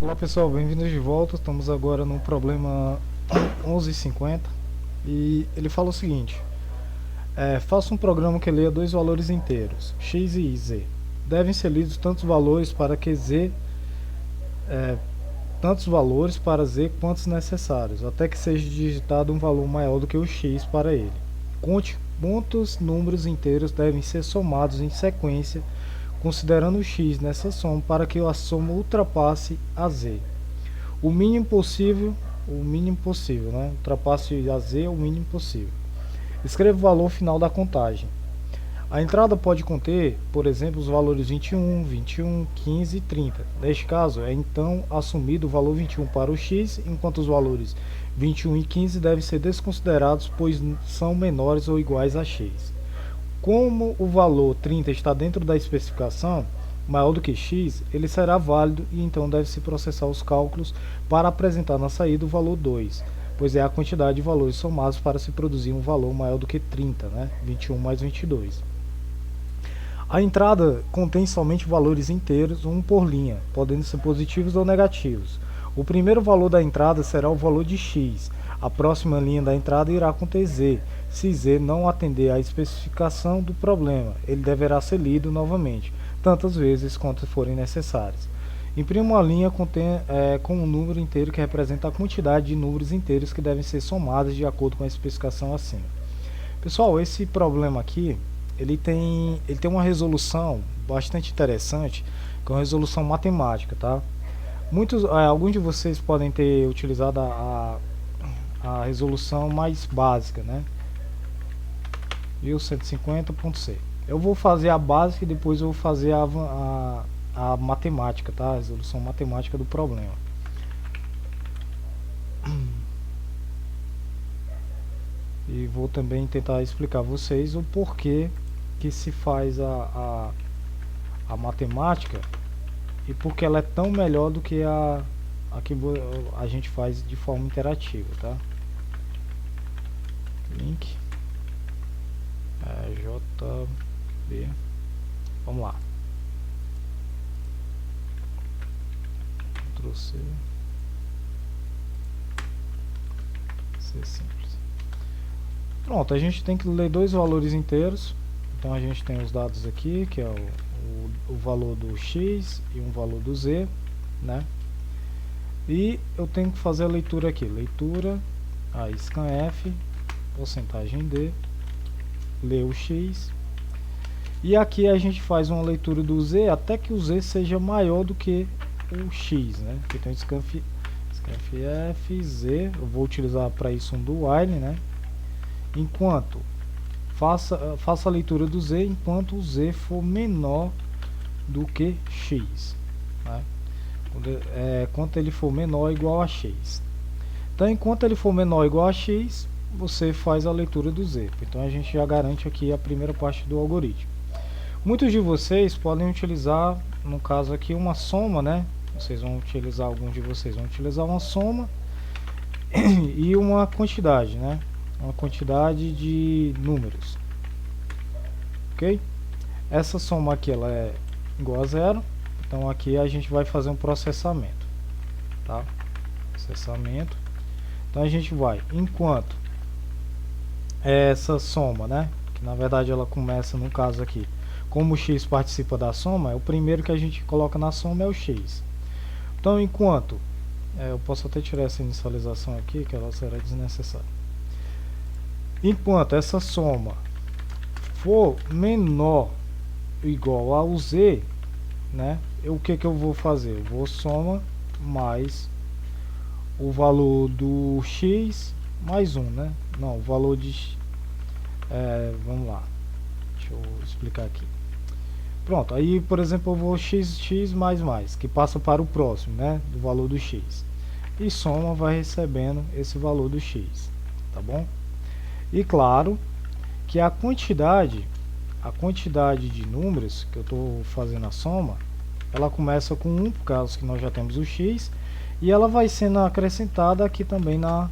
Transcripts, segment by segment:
Olá pessoal, bem-vindos de volta. Estamos agora no problema 1150 e ele fala o seguinte: faça um programa que leia dois valores inteiros, x e z. Devem ser lidos tantos valores para z quantos necessários, até que seja digitado um valor maior do que o x para ele. Conte quantos números inteiros devem ser somados em sequência, considerando o x nessa soma para que a soma ultrapasse a z. O mínimo possível, né? Ultrapasse a z o mínimo possível. Escreva o valor final da contagem. A entrada pode conter, por exemplo, os valores 21, 21, 15 e 30. Neste caso, é então assumido o valor 21 para o x, enquanto os valores 21 e 15 devem ser desconsiderados, pois são menores ou iguais a x. Como o valor 30 está dentro da especificação, maior do que x, ele será válido e então deve-se processar os cálculos para apresentar na saída o valor 2, pois é a quantidade de valores somados para se produzir um valor maior do que 30, né? 21 mais 22. A entrada contém somente valores inteiros, um por linha, podendo ser positivos ou negativos. O primeiro valor da entrada será o valor de x. A próxima linha da entrada irá conter z. Se z não atender à especificação do problema, ele deverá ser lido novamente, tantas vezes quanto forem necessárias. Imprima uma linha com um número inteiro que representa a quantidade de números inteiros que devem ser somados de acordo com a especificação acima. Pessoal, esse problema aqui, ele tem uma resolução bastante interessante, que é uma resolução matemática, tá? Alguns de vocês podem ter utilizado a resolução mais básica, né? 1150.c. Eu vou fazer a básica e depois eu vou fazer a matemática, tá? A resolução matemática do problema. E vou também tentar explicar a vocês o porquê que se faz a matemática e porque ela é tão melhor do que a que a gente faz de forma interativa, tá? Link JB. Vamos lá. Ctrl C. C simples. Pronto, a gente tem que ler dois valores inteiros. Então a gente tem os dados aqui, que é o valor do x e um valor do z, né? E eu tenho que fazer a leitura aqui, leitura, scanf, porcentagem d, ler o x, e aqui a gente faz uma leitura do z até que o z seja maior do que o x, né? Então scanf f z, eu vou utilizar para isso um do while, né? Enquanto faça a leitura do z enquanto o z for menor do que x, né? Quando ele for menor ou igual a x. Então, enquanto ele for menor ou igual a x, você faz a leitura do z. Então, a gente já garante aqui a primeira parte do algoritmo. Muitos de vocês podem utilizar, no caso aqui, uma soma, né? Alguns de vocês vão utilizar uma soma e uma quantidade, né? Uma quantidade de números. Ok? Essa soma aqui ela é igual a zero. Então aqui a gente vai fazer um processamento, tá? Processamento. Então a gente vai, enquanto essa soma, né? Que na verdade ela começa no caso aqui, como o x participa da soma, o primeiro que a gente coloca na soma é o x. Então enquanto, eu posso até tirar essa inicialização aqui, que ela será desnecessária. Enquanto essa soma for menor ou igual ao z, né? O que eu vou fazer? Eu vou soma mais o valor do x mais 1, né? Não, o valor de... vamos lá. Deixa eu explicar aqui. Pronto, aí, por exemplo, eu vou x mais, que passa para o próximo, né? Do valor do x. E soma vai recebendo esse valor do x, tá bom? E claro que a quantidade de números que eu estou fazendo a soma, ela começa com 1, por causa que nós já temos o x, e ela vai sendo acrescentada aqui também na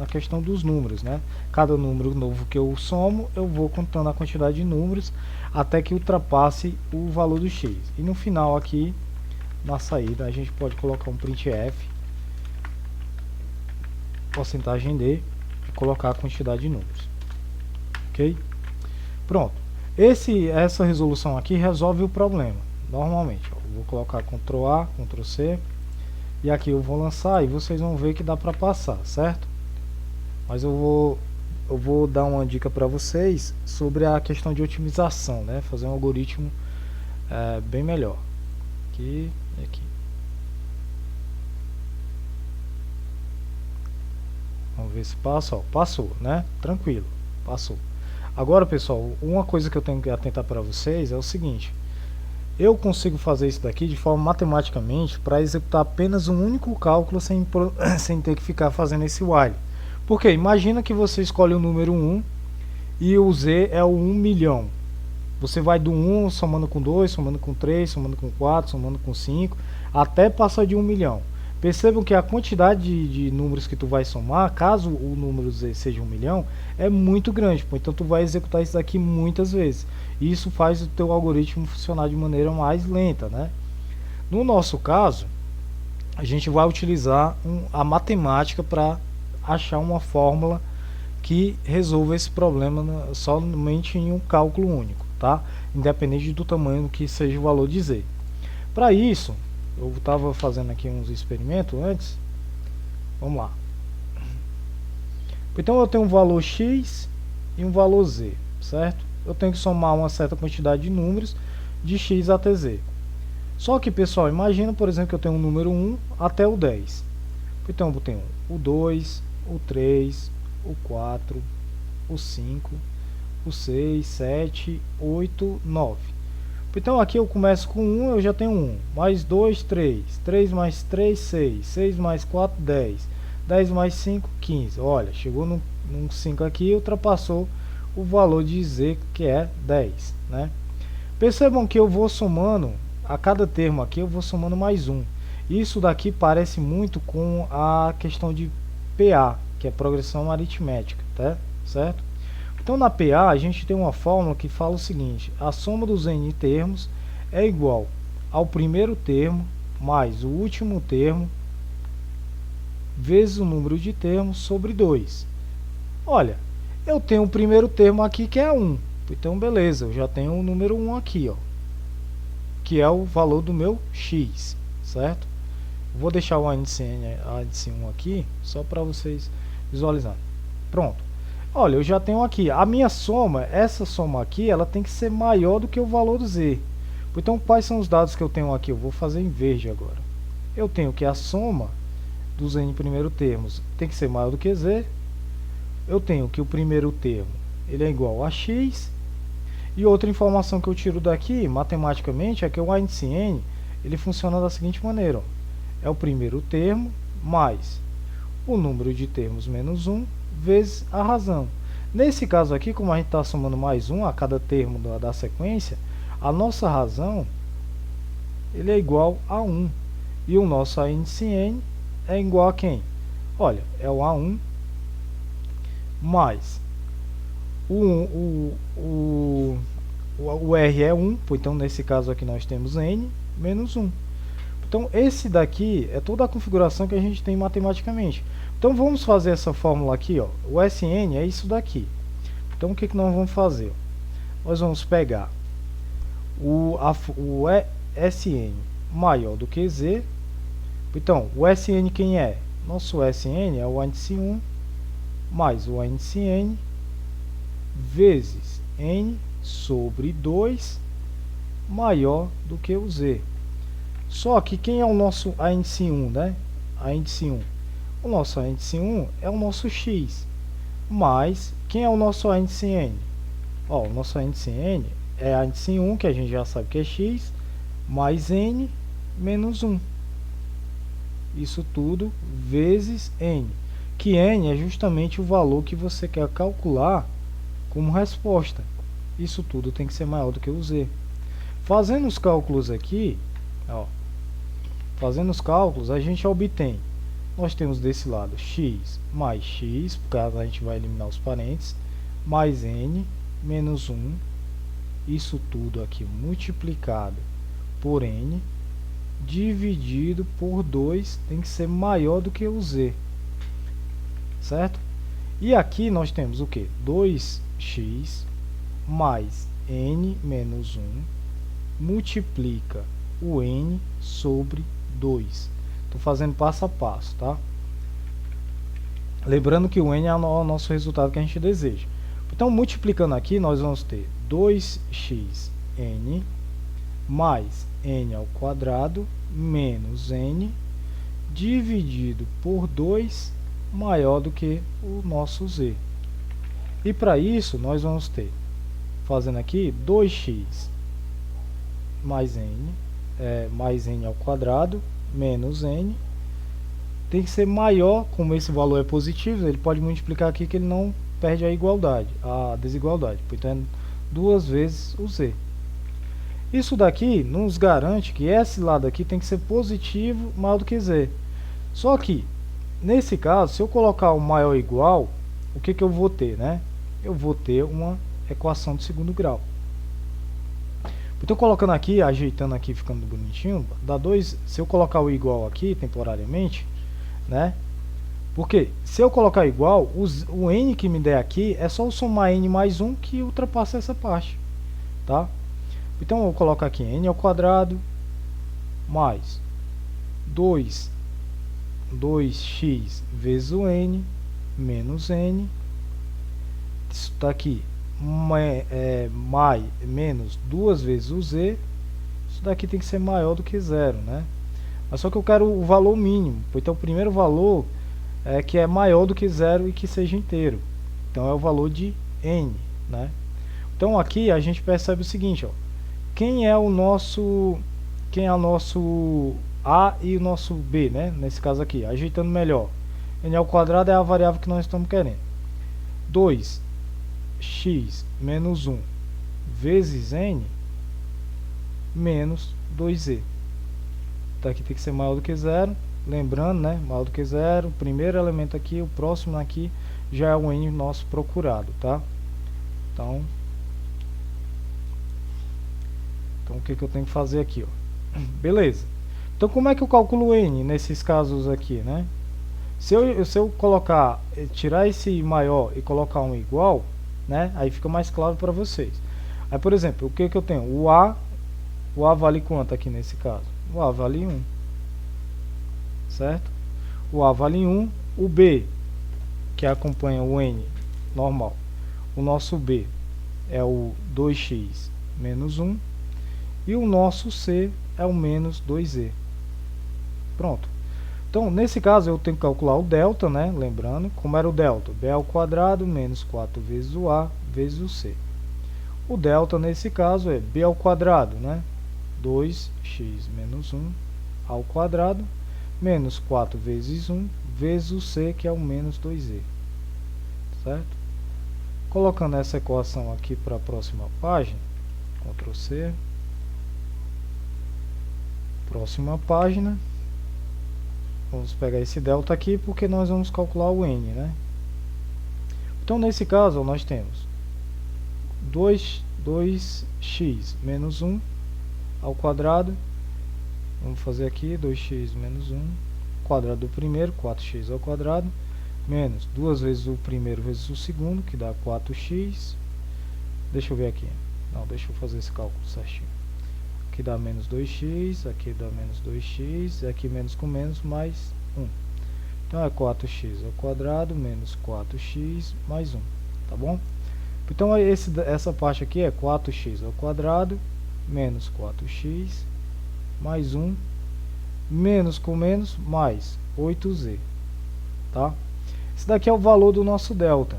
questão dos números, né? Cada número novo que eu somo, eu vou contando a quantidade de números até que ultrapasse o valor do x. E no final aqui, na saída a gente pode colocar um printf porcentagem d e colocar a quantidade de números, ok? Pronto, essa resolução aqui resolve o problema normalmente. Ó, vou colocar Ctrl A, Ctrl C e aqui eu vou lançar e vocês vão ver que dá para passar, certo? Mas eu vou dar uma dica para vocês sobre a questão de otimização, né? Fazer um algoritmo bem melhor. Aqui e aqui. Vamos ver se passa. Ó, passou, né? Tranquilo, passou. Agora, pessoal, uma coisa que eu tenho que atentar para vocês é o seguinte: eu consigo fazer isso daqui de forma matematicamente para executar apenas um único cálculo sem ter que ficar fazendo esse while. Porque imagina que você escolhe o número 1 e o Z é o 1 milhão. Você vai do 1 somando com 2, somando com 3, somando com 4, somando com 5, até passar de 1 milhão. Percebam que a quantidade de números que tu vai somar, caso o número Z seja 1 milhão, é muito grande. Então tu vai executar isso daqui muitas vezes. E isso faz o teu algoritmo funcionar de maneira mais lenta, né? No nosso caso, a gente vai utilizar a matemática para achar uma fórmula que resolva esse problema somente em um cálculo único, tá? Independente do tamanho que seja o valor de Z. Para isso, eu estava fazendo aqui uns experimentos antes. Vamos lá. Então eu tenho um valor X e um valor Z, certo? Eu tenho que somar uma certa quantidade de números de X até Z. Só que, pessoal, imagina, por exemplo, que eu tenho um número 1 até o 10. Então eu tenho o 2, o 3, o 4, o 5, o 6, 7, 8, 9. Então aqui eu começo com 1, eu já tenho 1, mais 2, 3, 3 mais 3, 6, 6 mais 4, 10, 10 mais 5, 15. Olha, chegou num 5 aqui e ultrapassou o valor de Z, que é 10, né? Percebam que eu vou somando, a cada termo aqui eu vou somando mais 1. Isso daqui parece muito com a questão de PA, que é progressão aritmética, tá? Certo? Então na PA a gente tem uma fórmula que fala o seguinte: a soma dos n termos é igual ao primeiro termo mais o último termo vezes o número de termos sobre 2. Olha, eu tenho o primeiro termo aqui que é 1. Então beleza, eu já tenho o número 1 aqui, ó, que é o valor do meu x, certo? Vou deixar o índice 1 aqui, só para vocês visualizarem. Pronto. Olha, eu já tenho aqui. A minha soma, essa soma aqui, ela tem que ser maior do que o valor do Z. Então, quais são os dados que eu tenho aqui? Eu vou fazer em verde agora. Eu tenho que a soma dos n primeiros termos tem que ser maior do que Z. Eu tenho que o primeiro termo ele é igual a x. E outra informação que eu tiro daqui, matematicamente, é que o índice n ele funciona da seguinte maneira: ó. É o primeiro termo mais o número de termos menos 1 vezes a razão. Nesse caso aqui, como a gente está somando mais 1 a cada termo da sequência, a nossa razão ele é igual a 1. E o nosso índice n é igual a quem? Olha, é o A1 mais o R é 1, então nesse caso aqui nós temos n menos 1. Então esse daqui é toda a configuração que a gente tem matematicamente. Então vamos fazer essa fórmula aqui, ó. O Sn é isso daqui. Então o que nós vamos fazer? Nós vamos pegar o Sn maior do que Z. Então o Sn quem é? Nosso Sn é o índice 1 mais o índice n vezes n sobre 2 maior do que o Z. Só que quem é o nosso índice 1, né? Índice 1. O nosso índice 1 é o nosso x. Mas quem é o nosso índice n? Ó, o nosso índice n é índice 1, que a gente já sabe que é x, mais n menos 1. Isso tudo vezes n. Que n é justamente o valor que você quer calcular como resposta. Isso tudo tem que ser maior do que o z. Fazendo os cálculos aqui, ó, fazendo os cálculos, a gente obtém, nós temos desse lado x mais x, por causa a gente vai eliminar os parênteses, mais n menos 1, isso tudo aqui multiplicado por n, dividido por 2 tem que ser maior do que o z, certo? E aqui nós temos o que? 2x mais n menos 1 multiplica o n sobre 2. Estou fazendo passo a passo, tá? Lembrando que o n é o nosso resultado que a gente deseja. Então, multiplicando aqui, nós vamos ter 2xn mais n ao quadrado menos n dividido por 2 maior do que o nosso z. E para isso, nós vamos ter, fazendo aqui, 2x mais n ao quadrado menos n tem que ser maior, como esse valor é positivo, ele pode multiplicar aqui que ele não perde a igualdade, a desigualdade, portanto, 2 vezes o z. Isso daqui nos garante que esse lado aqui tem que ser positivo maior do que z. Só que, nesse caso, se eu colocar o maior ou igual, o que eu vou ter, né? Eu vou ter uma equação de segundo grau. Então, colocando aqui, ajeitando aqui, ficando bonitinho, dá 2, se eu colocar o igual aqui, temporariamente, né? Porque, se eu colocar igual, o n que me der aqui, é só eu somar n mais 1 que ultrapassa essa parte, tá? Então, eu coloco aqui n ao quadrado mais 2x vezes o n menos n. Isso está aqui menos 2 vezes o z. Isso daqui tem que ser maior do que zero, né? Mas só que eu quero o valor mínimo. Então, o primeiro valor é que é maior do que zero e que seja inteiro. Então, é o valor de n, né? Então, aqui a gente percebe o seguinte, ó. Quem é o nosso a e o nosso b, né? Nesse caso aqui, ajeitando melhor. N ao quadrado é a variável que nós estamos querendo. 2x menos 1 vezes n menos 2z. Então, aqui tem que ser maior do que zero. Lembrando, né? Maior do que zero. O primeiro elemento aqui, o próximo aqui, já é o n nosso procurado, tá? Então, o que eu tenho que fazer aqui, ó? Beleza. Então, como é que eu calculo n nesses casos aqui, né? Se eu colocar, tirar esse maior e colocar um igual, né? Aí fica mais claro para vocês. Aí, por exemplo, o que eu tenho? O a vale quanto aqui nesse caso? O a vale 1. Certo? O a vale 1. O b, que acompanha o n normal. O nosso b é o 2x menos 1. E o nosso c é o menos 2z. Pronto. Então, nesse caso, eu tenho que calcular o delta, né? Lembrando, como era o delta? B ao quadrado menos 4 vezes o a vezes o c. O delta, nesse caso, é b ao quadrado, né? 2x menos 1 ao quadrado menos 4 vezes 1 vezes o c, que é o menos 2z. Certo? Colocando essa equação aqui para a próxima página, Ctrl C. Próxima página. Vamos pegar esse delta aqui porque nós vamos calcular o n, né? Então, nesse caso, nós temos 2x menos 1 ao quadrado. Vamos fazer aqui 2x menos 1, quadrado do primeiro, 4x ao quadrado, menos 2 vezes o primeiro vezes o segundo, que dá 4x. Deixa eu ver aqui. Não, deixa eu fazer esse cálculo certinho. Aqui dá menos 2x, aqui dá menos 2x, aqui menos com menos, mais 1. Então, é 4x ao quadrado, menos 4x, mais 1, tá bom? Então, essa parte aqui é 4x ao quadrado, menos 4x, mais 1, menos com menos, mais 8z, tá? Esse daqui é o valor do nosso delta.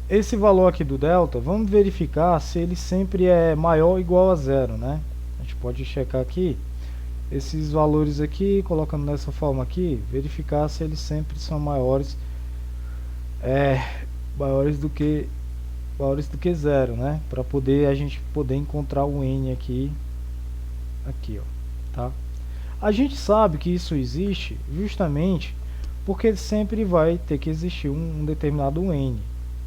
Esse valor aqui do delta, vamos verificar se ele sempre é maior ou igual a zero, né? A gente pode checar aqui, esses valores aqui, colocando dessa forma aqui, verificar se eles sempre são maiores do que zero, né? Para a gente poder encontrar o n aqui, ó, tá? A gente sabe que isso existe justamente porque sempre vai ter que existir um determinado n,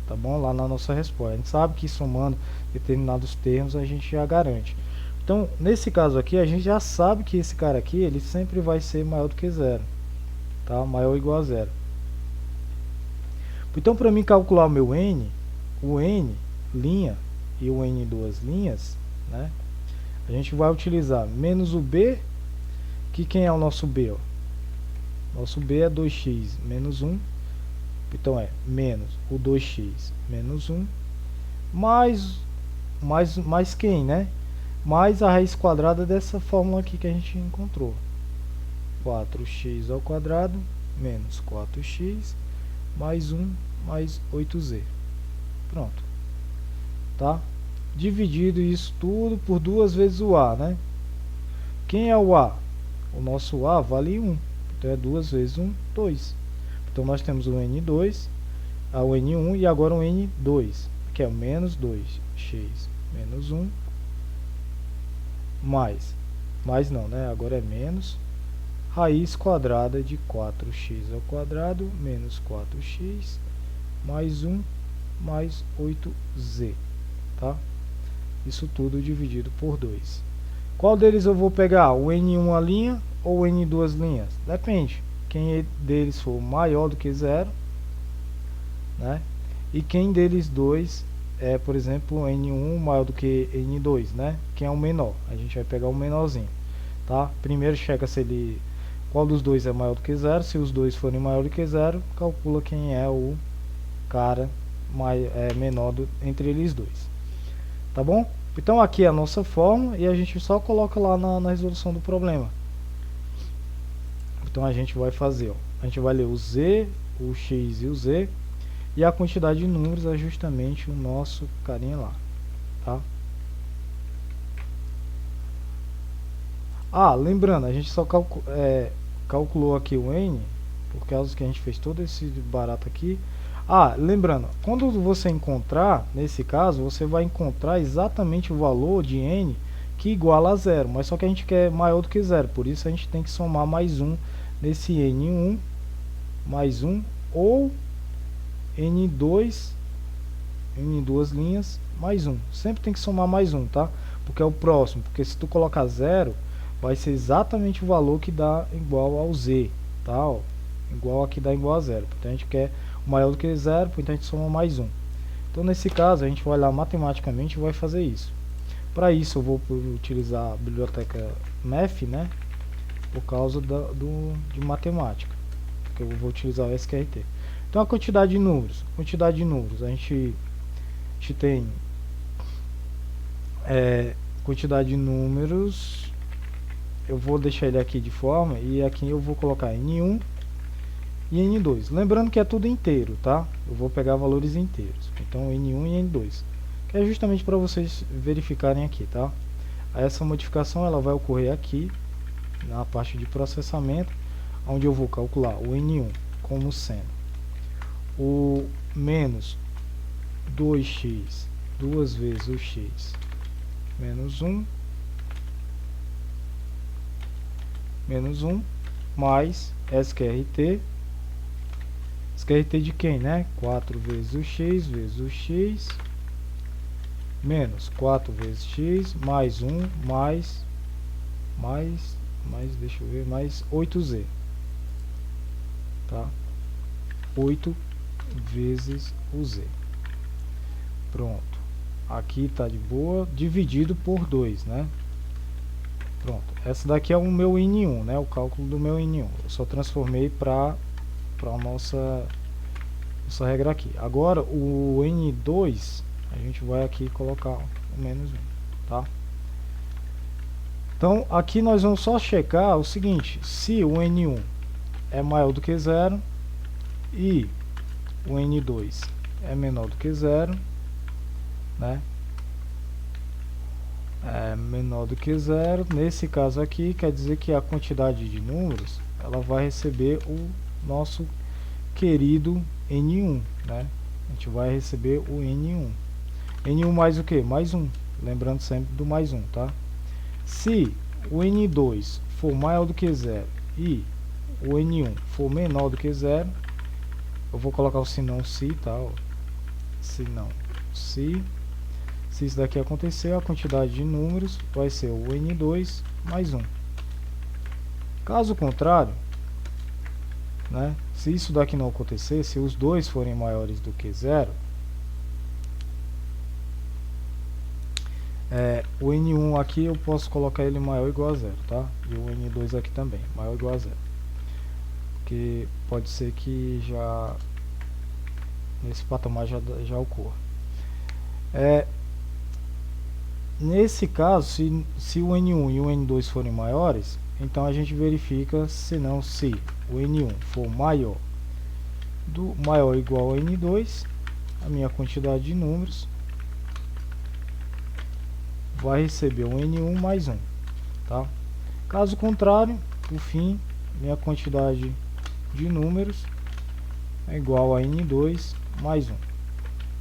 tá bom? Lá na nossa resposta. A gente sabe que somando determinados termos a gente já garante. Então, nesse caso aqui, a gente já sabe que esse cara aqui, ele sempre vai ser maior do que zero, tá? Maior ou igual a zero. Então, para mim calcular o meu n, o n linha e o n duas linhas, né? A gente vai utilizar menos o b, que quem é o nosso b? Ó? Nosso b é 2x menos 1, então é menos o 2x menos 1, mais quem, né? Mais a raiz quadrada dessa fórmula aqui que a gente encontrou. 4x ao quadrado menos 4x mais 1 mais 8z. Pronto. Tá? Dividido isso tudo por 2 vezes o a, né? Quem é o a? O nosso a vale 1. Então é 2 vezes 1, 2. Então nós temos o n2, o n1 e agora o n2, que é o menos 2x menos 1 mais não, né? Agora é menos raiz quadrada de 4x ao quadrado menos 4x mais 1 mais 8z, tá? Isso tudo dividido por 2. Qual deles eu vou pegar? O n1 linha ou o n2 linhas? Depende. Quem deles for maior do que zero, né? E quem deles dois é, por exemplo, n1 maior do que n2, né? Quem é o menor? A gente vai pegar o menorzinho, tá? Primeiro checa se ele, qual dos dois é maior do que zero. Se os dois forem maior do que zero, calcula quem é o cara menor entre eles dois, tá bom? Então aqui é a nossa fórmula e a gente só coloca lá na resolução do problema. Então a gente vai fazer, ó, a gente vai ler o z, o x e o z, e a quantidade de números é justamente o nosso carinha lá, tá? Ah, lembrando, a gente só calculou aqui o n, por causa que a gente fez todo esse barato aqui. Ah, lembrando, quando você encontrar, nesse caso, você vai encontrar exatamente o valor de n que iguala a zero, mas só que a gente quer maior do que zero, por isso a gente tem que somar mais 1 nesse n1, mais 1, ou n2, em duas linhas, mais 1. Sempre tem que somar mais 1, tá? Porque é o próximo, porque se tu colocar 0, vai ser exatamente o valor que dá igual ao z, tá? Ó, igual aqui dá igual a 0. Então a gente quer maior do que 0, então a gente soma mais 1. Então nesse caso a gente vai lá matematicamente e vai fazer isso. Para isso eu vou utilizar a biblioteca Math, né? Por causa de matemática, porque eu vou utilizar o SQRT. Então a quantidade de números, a gente tem quantidade de números, eu vou deixar ele aqui de forma, e aqui eu vou colocar n1 e n2, lembrando que é tudo inteiro, tá? Eu vou pegar valores inteiros, então n1 e n2, que é justamente para vocês verificarem aqui, tá? Essa modificação ela vai ocorrer aqui na parte de processamento, onde eu vou calcular o n1 como sendo o menos 2x, 2 vezes o x menos 1, mais SQRT de quem, né? 4 vezes o x menos 4 vezes x mais 1 mais deixa eu ver, mais 8z, tá? 8 vezes o z. Pronto. Aqui tá de boa, dividido por 2, né? Pronto. Essa daqui é o meu n1, né? O cálculo do meu n1. Eu só transformei para a nossa regra aqui. Agora o n2, a gente vai aqui colocar o menos 1, tá? Então aqui nós vamos só checar o seguinte: se o n1 é maior do que 0 e o n2 é menor do que 0, né? É menor do que 0, nesse caso aqui quer dizer que a quantidade de números ela vai receber o nosso querido n1, né? A gente vai receber o n1. n1 mais o que? Mais 1, lembrando sempre do mais 1, tá? Se o n2 for maior do que 0 e o n1 for menor do que 0, eu vou colocar o senão se, tá? Senão se Se isso daqui acontecer, a quantidade de números vai ser o N2 mais 1. Caso contrário, né, se isso daqui não acontecer, se os dois forem maiores do que 0, o N1 aqui eu posso colocar ele maior ou igual a 0, tá? E o N2 aqui também, maior ou igual a 0. Porque pode ser que já nesse patamar já ocorra. Nesse caso, se o N1 e o N2 forem maiores, então a gente verifica se o N1 for maior ou igual ao N2, a minha quantidade de números vai receber um N1 mais 1, tá? Caso contrário, por fim, minha quantidade de números é igual a N2 mais 1.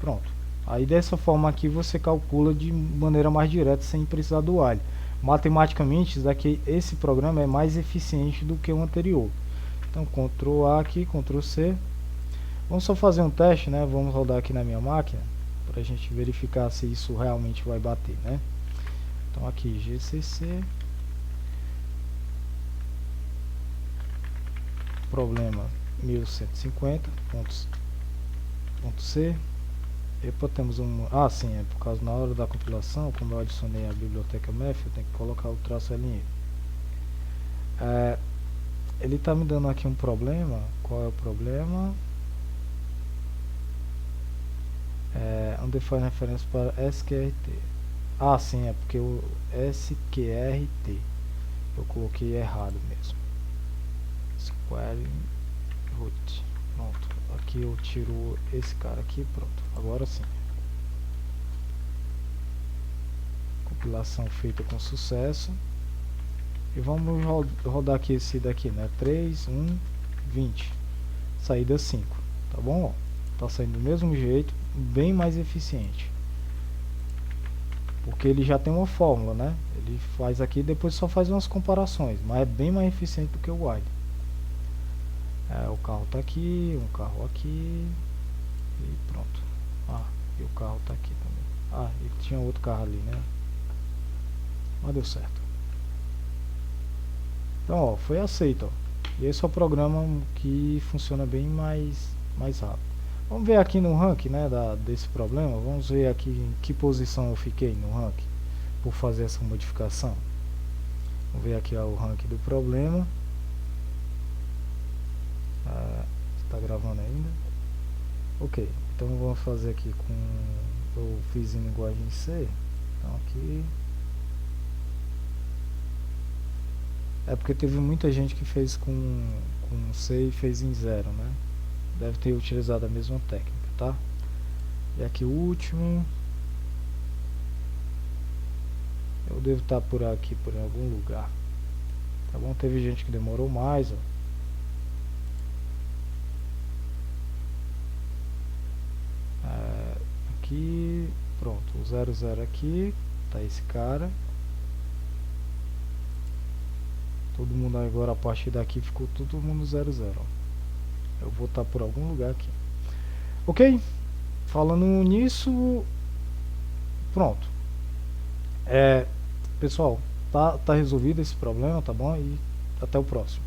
Pronto. Aí dessa forma aqui você calcula de maneira mais direta sem precisar do while. Matematicamente, esse programa é mais eficiente do que o anterior. Então Ctrl A aqui, Ctrl C. Vamos só fazer um teste, né? Vamos rodar aqui na minha máquina para a gente verificar se isso realmente vai bater, né? Então aqui GCC, problema 1150.c. Depois temos sim, é por causa na hora da compilação, como eu adicionei a biblioteca math, eu tenho que colocar o traço LN. Ele está me dando aqui um problema. Qual é o problema? Undefined referência para SQRT. Sim, é porque o SQRT eu coloquei errado mesmo. Square root. Pronto. Aqui eu tiro esse cara aqui, pronto. Agora sim. Compilação feita com sucesso. E vamos rodar aqui esse daqui, né? 3, 1, 20. Saída 5. Tá bom? Tá saindo do mesmo jeito, bem mais eficiente. Porque ele já tem uma fórmula, né? Ele faz aqui e depois só faz umas comparações. Mas é bem mais eficiente do que o while. O carro tá aqui, um carro aqui. E pronto. E o carro tá aqui também. E tinha outro carro ali, né? Mas deu certo. Então, foi aceito, E esse é o programa que funciona bem mais rápido. Vamos ver aqui no ranking, né, desse problema. Vamos ver aqui em que posição eu fiquei no ranking por fazer essa modificação. Vamos ver aqui o ranking do problema. Está gravando ainda? Ok, então vamos fazer aqui com... Eu fiz em linguagem C. Então aqui... É porque teve muita gente que fez com C e fez em 0, né? Deve ter utilizado a mesma técnica, tá? E aqui o último. Eu devo estar por aqui, por algum lugar. Tá bom? Teve gente que demorou mais, ó. Aqui, pronto, o 00 aqui, tá esse cara. Todo mundo agora, a partir daqui, ficou todo mundo 00, ó. Eu vou estar por algum lugar aqui. Ok? Falando nisso, pronto. Pessoal, tá resolvido esse problema, tá bom? E até o próximo.